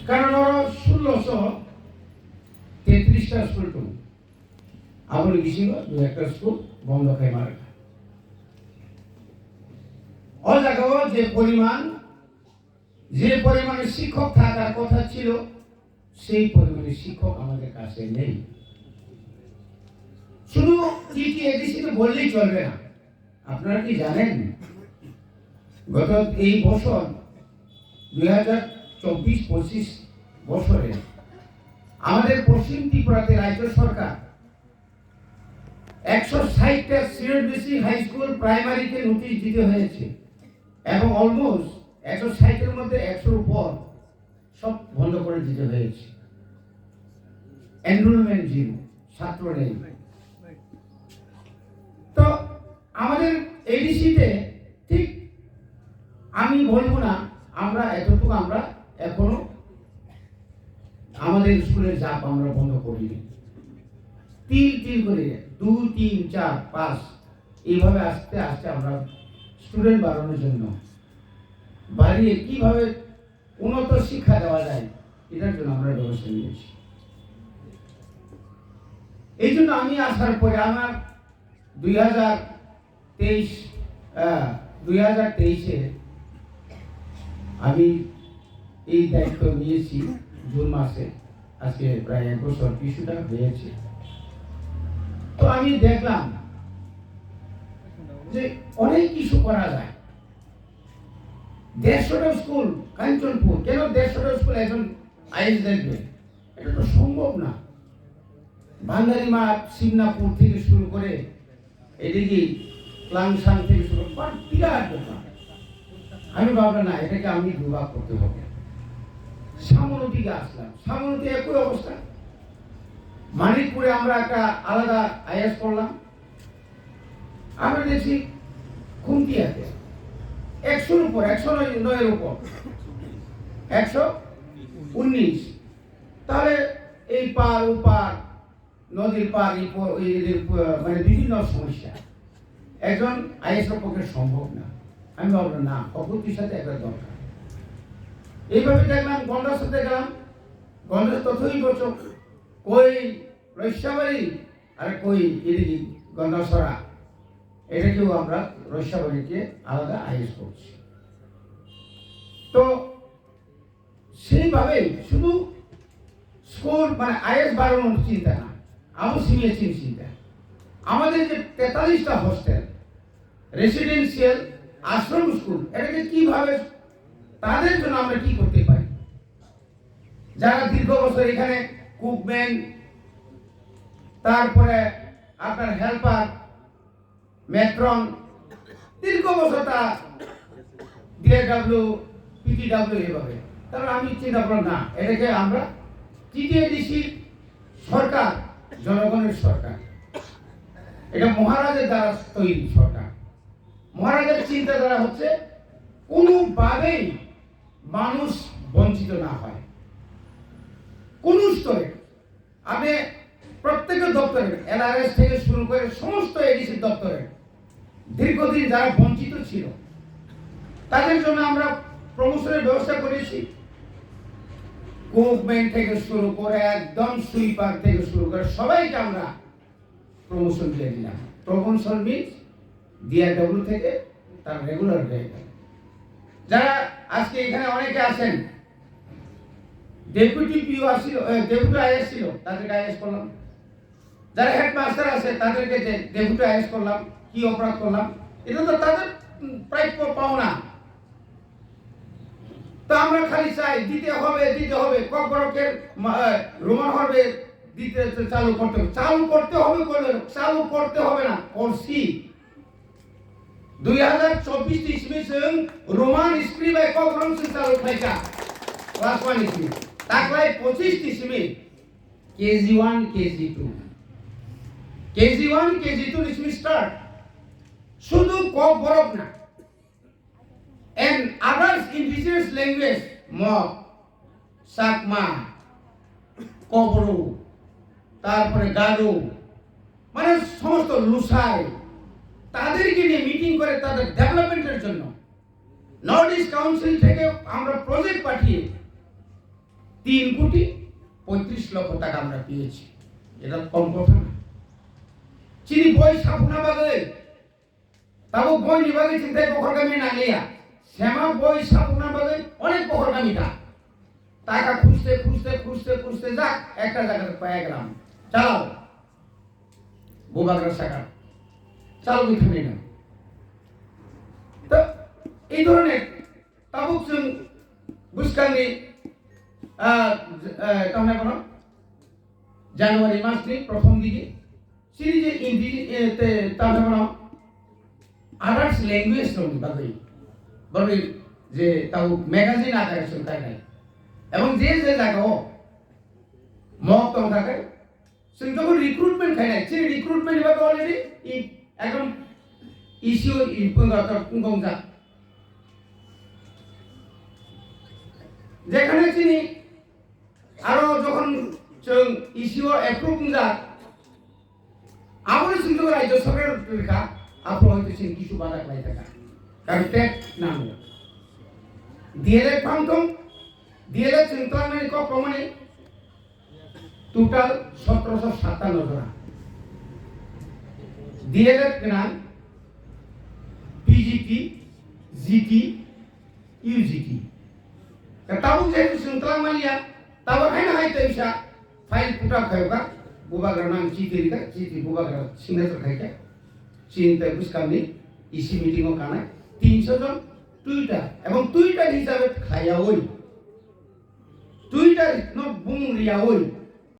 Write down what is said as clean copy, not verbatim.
কারণ ওরা 1633টা স্কুল তো আবার গেছিল, দু একটা স্কুল বন্ধ খাই মারা ও জায়গাও যে পরিমাণে শিক্ষক থাকার কথা ছিল সেই পরিমাণে শিক্ষক আমাদের কাছে নেই। শুধু টিটিএডিসিকে বললেই চলবে না। আপনারা কি জানেন গত এই বছর 2024-25 বছরে আমাদের পশ্চিম ত্রিপুরাতে রাজ্য সরকার 160টা সিলেট হাই স্কুল প্রাইমারিকে নোটিশ দিতে হয়েছে এবং অলমোস্ট 160-এর মধ্যে 100-র উপর সব বন্ধ করে দিতে হয়েছে। এনরোলমেন্ট জিরো, ছাত্র নেই। তো আমাদের এডিসিতে ঠিক আমি বলবো না আমরা এতটুকু আমরা এখনো আমাদের স্কুলের চাপ আমরা বন্ধ করিনি। তিল করে 2, 3, 4, 5 এইভাবে আস্তে আস্তে আমরা স্টুডেন্ট বাড়ানোর জন্য বাড়িয়ে কিভাবে উন্নত শিক্ষা দেওয়া যায় এটার জন্য আমরা ব্যবস্থা নিয়েছি। এই জন্য আমি আসার পরে আমার 2023-এ আমি এই দায়িত্ব নিয়েছি জুন মাসে। আজকে প্রায় 1 বছর কিছুটা হয়েছে। তো আমি দেখলাম যে অনেক কিছু করা যায়। 150টা স্কুল কাঞ্চনপুর, কেন 150টা স্কুল এখন আইএস দেখবে? এটা তো সম্ভব না। ভান্ডারিমাঠ, শিবনাপুর থেকে শুরু করে এদিকে লাংসাং থেকে শুরু করে বিরাট ব্যাপার। আমি ভাবলাম না, এটাকে আমি দুভাগ করতে হবে। সামনদিকে আসলাম, সামনদি একই অবস্থা। মানিকপুরে আমরা একটা আলাদা আইএস করলাম। আমরা দেখছি খুমতিয়াতে 100-র উপর, 109-এর উপর 119। তাহলে এই পার ওপার নদীর পার মানে বিভিন্ন সমস্যা একজন আইএসের পক্ষে সম্ভব না। আমি ভাবলাম না, প্রকৃতির সাথে একবার দরকার। এইভাবে দেখলাম গন্ডার সাথে গেলাম, গন্ডার তথই বচক কই রৈশাবাড়ি আর কই এদিকে গন্ডাসরা, এটাকেও আমরা রৈশাবাড়িকে আলাদা আইএস করছি। তো সেইভাবেই শুধু স্কুল মানে আইএস বাড়ানোর চিন্তা না, আরো সিনিয়র চিন্তা। আমাদের যে 43টা হোস্টেল, রেসিডেন্সিয়াল আশ্রম স্কুল, এটাকে কিভাবে তাদের জন্য আমরা কি করতে পারি? যারা দীর্ঘ বছর এখানে কুকম্যান, তারপরে আপনার হেল্পার, মেট্রন, দীর্ঘ বছর তারা ডিএডব্লিউ, পিটিডব্লিউ এভাবে। তাহলে আমি চিন্তা করলাম না, এটাকে আমরা টিটিএডিসির সরকার, জনগণের সরকার, এটা মহারাজের দ্বারা তৈরি সরকার। মহারাজের চিন্তাধারা হচ্ছে কোনোভাবেই মানুষ বঞ্চিত না হয়। কোন স্তরে আপনি প্রত্যেকের দপ্তরে, এলআরএস থেকে শুরু করে সমস্ত এডিসি দপ্তরে দীর্ঘদিন যারা বঞ্চিত ছিল তাদের জন্য আমরা প্রমোশনের ব্যবস্থা করেছি। কুকম্যান থেকে শুরু করে একদম সুইপার থেকে শুরু করে সবাইকে আমরা প্রমোশন দিয়ে দিলাম। প্রমোশন মিন্স ডিআরডব্লিউ থেকে তার রেগুলার হয়ে গেল। যারা আজকে এখানে অনেকে আছেন, ডেপুটি পিও আসছিল, ডেপুটি আইএস ছিল, তাদেরকে আইএস করলাম। যারা হেডমাস্টার আছে তাদেরকে ডেপুটি আইএস করলাম। কি অপরাধ করলাম? এটা তো তাদের প্রাপ্য পাওনা। তো আমরা খালি চাই দিতে হবে। ককবরকের রোমান হবে দিতে চালু করতে হবে। চালু করতে হবে না, করছি। 2024 ইসমিসং রোমান স্ক্রিবাই ককবরক চালু থাকা ক্লাস 1 ইসমি তাকলাই 25 ইসমি KG1 KG2 ইসমি স্টার্ট। শুধু ককবরক না, and others indigenous language, Mog, Chakma, কবরু, তারপরে গাডু, মানে সমস্ত লুসাই, তাদেরকে নিয়ে মিটিং করে তাদের ডেভেলপমেন্টের জন্য নর্থ ইস্ট কাউন্সিল থেকে আমরা প্রজেক্ট পাঠিয়ে 3,35,00,000 টাকা আমরা পেয়েছি। এটা কম কথা না। চিনি বই সাপুনা বাগে তাও বই নিবাগে চিন্তায় পখরগামী না লিয়া শ্যামা বই সাপুনা বাগে অনেক পখরগামীটা টাকা খুঁজতে খুঁজতে খুঁজতে খুঁজতে যাক একটা জায়গাতে পেয়ে গেলাম। চালাও বোবাগরা শাখা চালু এখানে না। তো এই ধরনের তাবুক जों বুসকানি তাহলে কোন জানুয়ারি মাসে প্রথম দিকে সিরিজে হিন্দি তাহলে কোন আদার্স ল্যাঙ্গুয়েজ রনি বাকি বলে যে তাও ম্যাগাজিন আকারে শুনতাই নাই এবং যে যে জায়গাও মক তং থাকে जों যখন রিক্রুটমেন্ট খাই নাই সেই রিক্রুটমেন্ট এবার অলরেডি একদম ইস্যু পুঙ্গা যেখানে চিনি আরো যখন जों ইস্যু অ্যাপ্রুভ যা আমরা চিন্তা করি রাজ্য সরকারের লেখা আপনার হয়তো চিনি কিছু বাধা লাই থাকা কারণ ট্যাক্স নাম ডিএলএড ফাংটং ডিএলএড চিন্তা মানে ক প্রমাণে টোটাল 1757 জন ডিএলএড নাম পিজিটি জিটি ইউজিটি তাবুক যেহেতু চিন্তা মালিয়া তাবো হয় না হয়তো এইসা ফাইল পুটা খাইবা বুবাগ্রা নাম চিঠিকা চিঠি বুবাগ্রা সিগনেচার খাইকা চিন্তা বুঝকামনি ইসি মিটিংও কানায় 300 জন টুইটার এবং টুইটার হিসাবে খাইয়া ওই টুইটার ন বুং রিয়া ওই